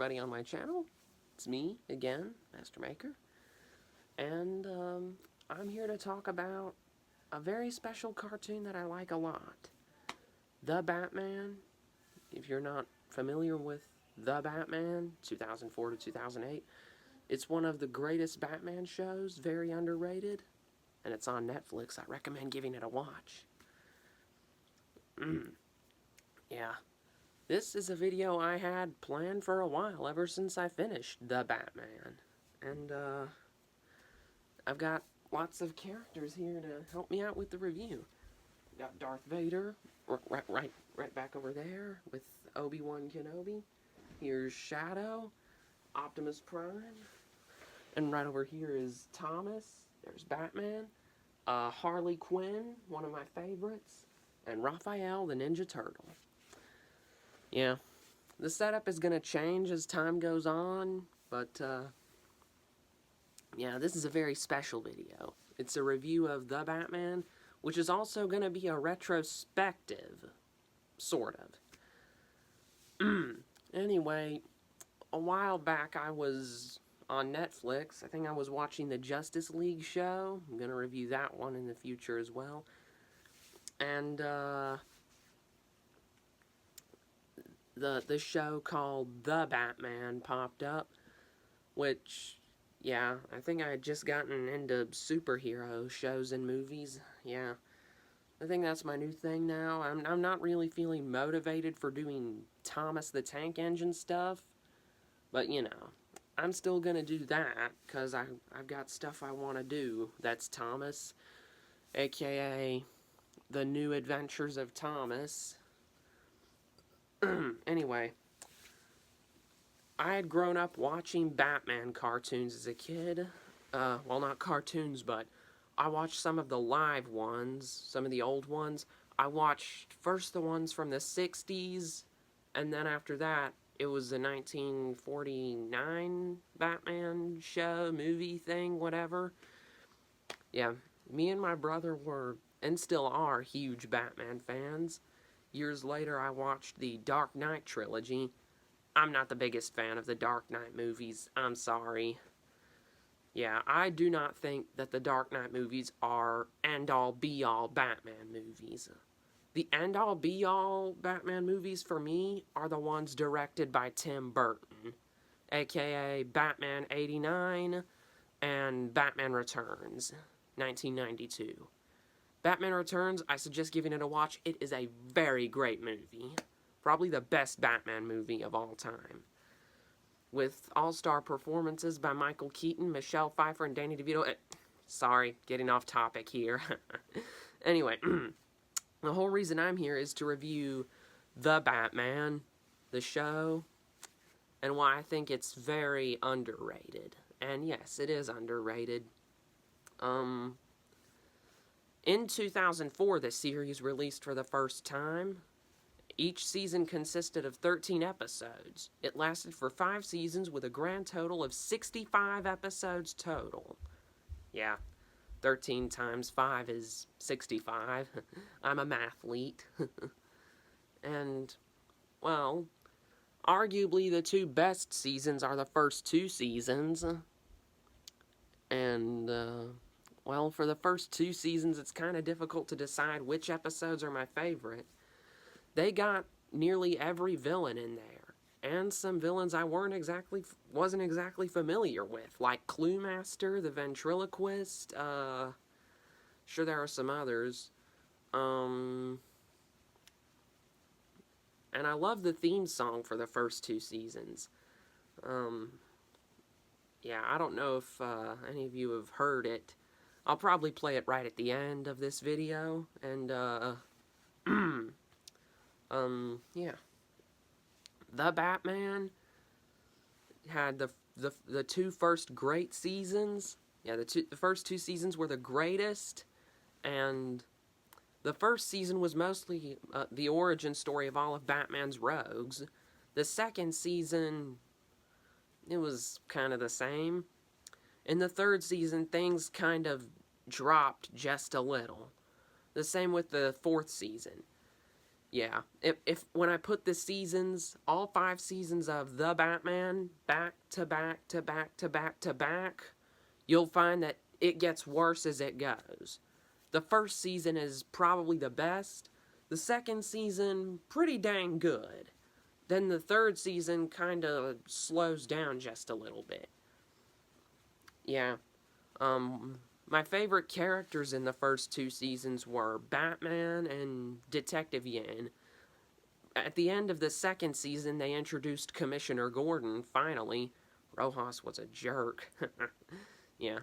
everybody on my channel. It's me again, Master Maker, and I'm here to talk about a very special cartoon that I like a lot. The Batman. If you're not familiar with The Batman, 2004 to 2008, it's one of the greatest Batman shows, very underrated, and it's on Netflix. I recommend giving it a watch. Yeah. This is a video I had planned for a while, ever since I finished The Batman. And, I've got lots of characters here to help me out with the review. Got Darth Vader, right back over there, with Obi-Wan Kenobi. Here's Shadow, Optimus Prime. And right over here is Thomas. There's Batman. Harley Quinn, one of my favorites. And Raphael, the Ninja Turtle. Yeah, the setup is going to change as time goes on, but, yeah, this is a very special video. It's a review of The Batman, which is also going to be a retrospective, sort of. Anyway, a while back I was on Netflix. I think I was watching the Justice League show. I'm going to review that one in the future as well. And, the show called The Batman popped up, which, yeah, I think I had just gotten into superhero shows and movies. Yeah, I think that's my new thing now. I'm not really feeling motivated for doing Thomas the Tank Engine stuff, but, you know, I'm still gonna do that, because I've got stuff I want to do. That's Thomas, aka The New Adventures of Thomas. Anyway, I had grown up watching Batman cartoons as a kid. Well, not cartoons, but I watched some of the live ones, some of the old ones. I watched first the ones from the 60s, and then after that, it was the 1949 Batman show, movie thing, whatever. Yeah, me and my brother were, and still are, huge Batman fans. Years later, I watched the Dark Knight trilogy. I'm not the biggest fan of the Dark Knight movies. I'm sorry. Yeah, I do not think that the Dark Knight movies are end-all, be-all Batman movies. The end-all, be-all Batman movies for me are the ones directed by Tim Burton, aka Batman 89 and Batman Returns, 1992. Batman Returns, I suggest giving it a watch. It is a very great movie. Probably the best Batman movie of all time. With all-star performances by Michael Keaton, Michelle Pfeiffer, and Danny DeVito. Sorry, getting off topic here. Anyway, the whole reason I'm here is to review The Batman, the show, and why I think it's very underrated. And yes, it is underrated. In 2004, the series released for the first time. Each season consisted of 13 episodes. It lasted for 5 seasons with a grand total of 65 episodes total. Yeah, 13 times 5 is 65. I'm a mathlete. And, well, arguably the 2 best seasons are the first 2 seasons. And, well, for the first 2 seasons, it's kind of difficult to decide which episodes are my favorite. They got nearly every villain in there, and some villains I wasn't exactly familiar with, like Cluemaster, the ventriloquist. Sure, there are some others. And I love the theme song for the first 2 seasons. Yeah, I don't know if any of you have heard it. I'll probably play it right at the end of this video, and, yeah. The Batman had the 2 first great seasons. Yeah, the first 2 seasons were the greatest, and the first season was mostly the origin story of all of Batman's rogues. The second season, it was kind of the same. In the third season, things kind of dropped just a little. The same with the 4th season. Yeah, if when I put the seasons, all 5 seasons of The Batman, back to back to back to back to back, you'll find that it gets worse as it goes. The first season is probably the best. The second season, pretty dang good. Then the third season kind of slows down just a little bit. Yeah. My favorite characters in the first 2 seasons were Batman and Detective Yin. At the end of the second season, they introduced Commissioner Gordon, finally. Rojas was a jerk. Yeah.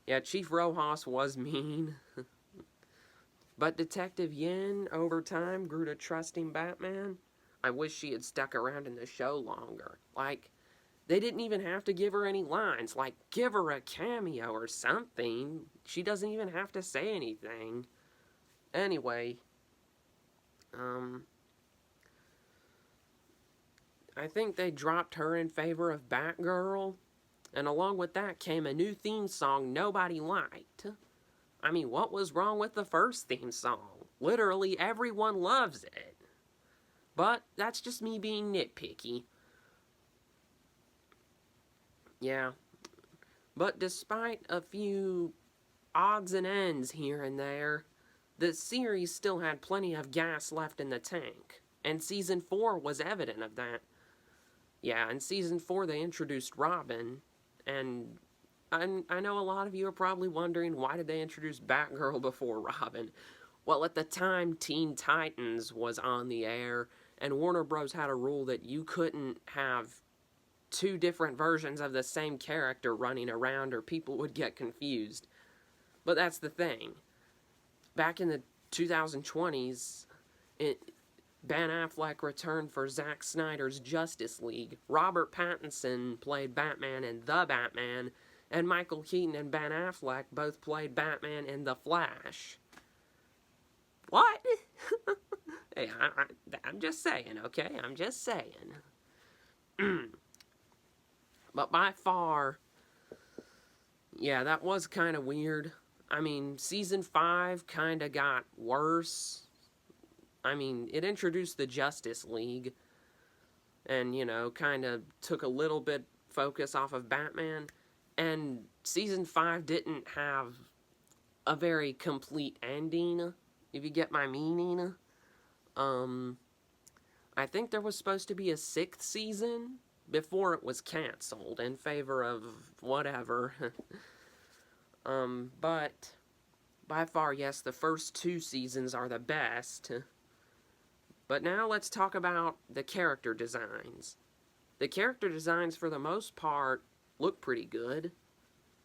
Yeah, Chief Rojas was mean. But Detective Yin, over time, grew to trusting Batman. I wish she had stuck around in the show longer. Like, they didn't even have to give her any lines. Like, give her a cameo or something. She doesn't even have to say anything. Anyway, I think they dropped her in favor of Batgirl. And along with that came a new theme song nobody liked. I mean, what was wrong with the first theme song? Literally everyone loves it. But that's just me being nitpicky. Yeah. But despite a few odds and ends here and there, the series still had plenty of gas left in the tank. And Season 4 was evident of that. Yeah, in Season 4 they introduced Robin, and I know a lot of you are probably wondering, why did they introduce Batgirl before Robin? Well, at the time, Teen Titans was on the air, and Warner Bros. Had a rule that you couldn't have 2 different versions of the same character running around or people would get confused. But that's the thing. Back in the 2020s, Ben Affleck returned for Zack Snyder's Justice League. Robert Pattinson played Batman in The Batman, and Michael Keaton and Ben Affleck both played Batman in The Flash. What? Hey, I'm just saying, okay? I'm just saying. But by far, yeah, that was kind of weird. I mean, Season 5 kind of got worse. I mean, it introduced the Justice League and, you know, kind of took a little bit focus off of Batman. And Season 5 didn't have a very complete ending, if you get my meaning. I think there was supposed to be a 6th season before it was canceled in favor of whatever. But by far, yes, the first 2 seasons are the best. But now let's talk about the character designs. The character designs, for the most part, look pretty good.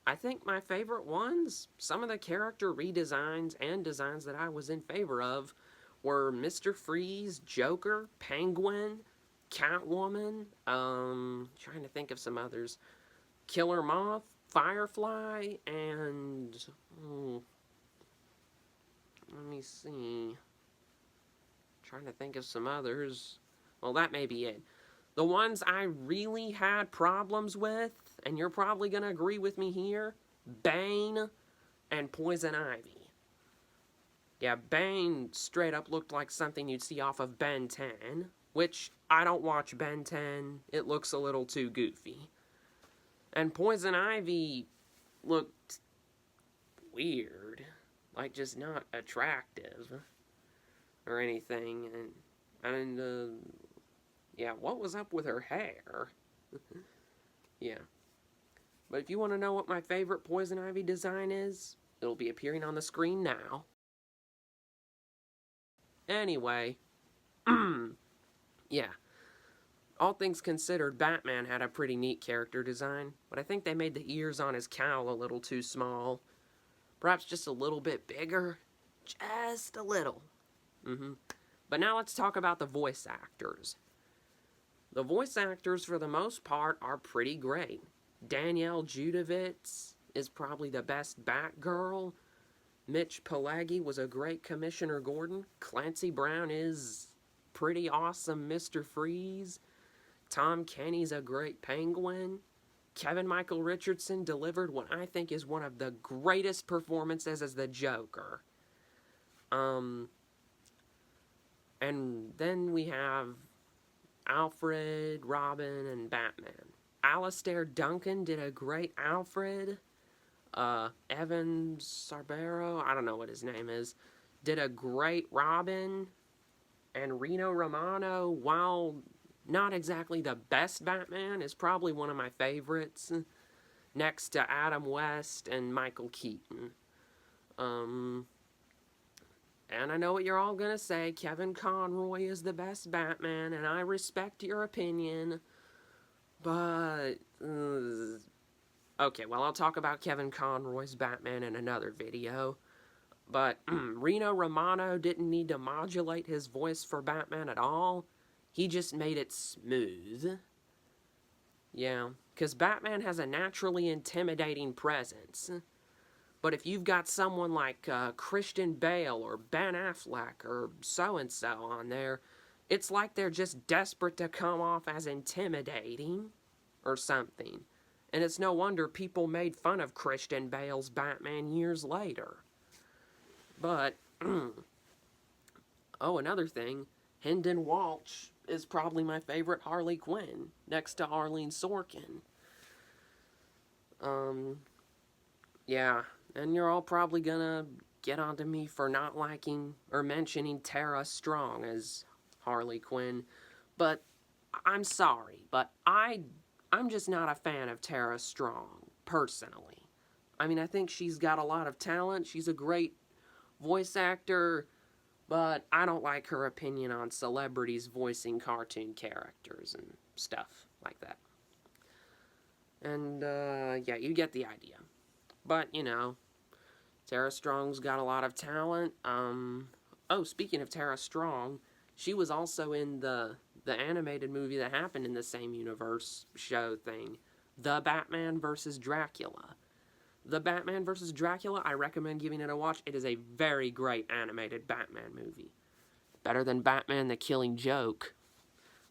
I think my favorite ones, some of the character redesigns and designs that I was in favor of, were Mr. Freeze, Joker, Penguin, Catwoman, trying to think of some others, Killer Moth, Firefly, and, let me see, trying to think of some others. Well, that may be it. The ones I really had problems with, and you're probably going to agree with me here, Bane and Poison Ivy. Yeah, Bane straight up looked like something you'd see off of Ben 10, which I don't watch Ben 10. It looks a little too goofy. And Poison Ivy looked weird, like just not attractive or anything. And yeah, what was up with her hair? Yeah. But if you want to know what my favorite Poison Ivy design is, it'll be appearing on the screen now. Anyway, yeah. All things considered, Batman had a pretty neat character design, but I think they made the ears on his cowl a little too small. Perhaps just a little bit bigger. Just a little. But now let's talk about the voice actors. The voice actors, for the most part, are pretty great. Danielle Judovitz is probably the best Batgirl. Mitch Pileggi was a great Commissioner Gordon. Clancy Brown is pretty awesome Mr. Freeze. Tom Kenny's a great Penguin. Kevin Michael Richardson delivered what I think is one of the greatest performances as the Joker. And then we have Alfred, Robin, and Batman. Alistair Duncan did a great Alfred. Evan Sarbero, I don't know what his name is, did a great Robin. And Reno Romano, while not exactly the best Batman, is probably one of my favorites, next to Adam West and Michael Keaton. And I know what you're all gonna say, Kevin Conroy is the best Batman, and I respect your opinion, but... okay, well, I'll talk about Kevin Conroy's Batman in another video. But Reno Romano didn't need to modulate his voice for Batman at all. He just made it smooth. Yeah, because Batman has a naturally intimidating presence. But if you've got someone like Christian Bale or Ben Affleck or so-and-so on there, it's like they're just desperate to come off as intimidating or something. And it's no wonder people made fun of Christian Bale's Batman years later. But, oh, another thing, Hendon Walsh is probably my favorite Harley Quinn, next to Arlene Sorkin. Yeah, and you're all probably gonna get onto me for not liking or mentioning Tara Strong as Harley Quinn, but I'm sorry, but I'm just not a fan of Tara Strong, personally. I mean, I think she's got a lot of talent, she's a great voice actor, but I don't like her opinion on celebrities voicing cartoon characters and stuff like that. And, yeah, you get the idea. But, you know, Tara Strong's got a lot of talent. Oh, speaking of Tara Strong, she was also in the animated movie that happened in the same universe show thing, The Batman vs. Dracula. The Batman vs. Dracula, I recommend giving it a watch. It is a very great animated Batman movie. Better than Batman the Killing Joke.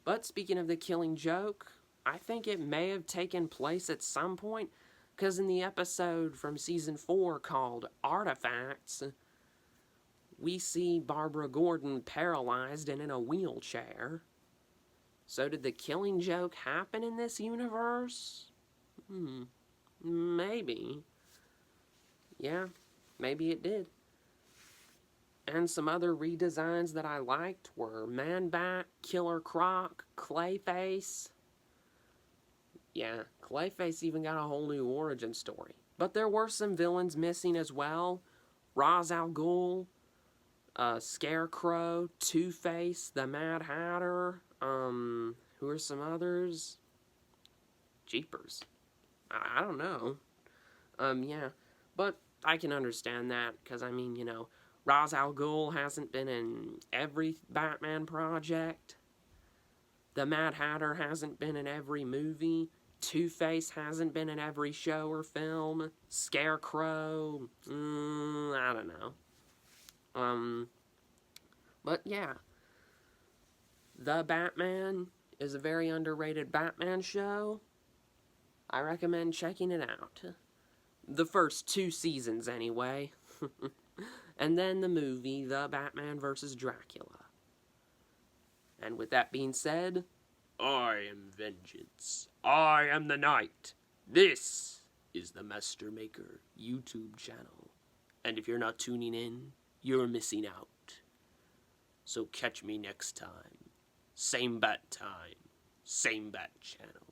But speaking of the Killing Joke, I think it may have taken place at some point, because in the episode from Season 4 called Artifacts, we see Barbara Gordon paralyzed and in a wheelchair. So did the Killing Joke happen in this universe? Maybe. Yeah, maybe it did. And some other redesigns that I liked were Man-Bat, Killer Croc, Clayface. Yeah, Clayface even got a whole new origin story. But there were some villains missing as well. Ra's al Ghul, Scarecrow, Two-Face, the Mad Hatter, who are some others? Jeepers. I don't know. Yeah. But I can understand that, because, I mean, you know, Ra's al Ghul hasn't been in every Batman project. The Mad Hatter hasn't been in every movie. Two-Face hasn't been in every show or film. Scarecrow, I don't know. But yeah. The Batman is a very underrated Batman show. I recommend checking it out. The first 2 seasons, anyway. And then the movie, The Batman vs. Dracula. And with that being said, I am vengeance. I am the night. This is the Master Maker YouTube channel. And if you're not tuning in, you're missing out. So catch me next time. Same bat time, same bat channel.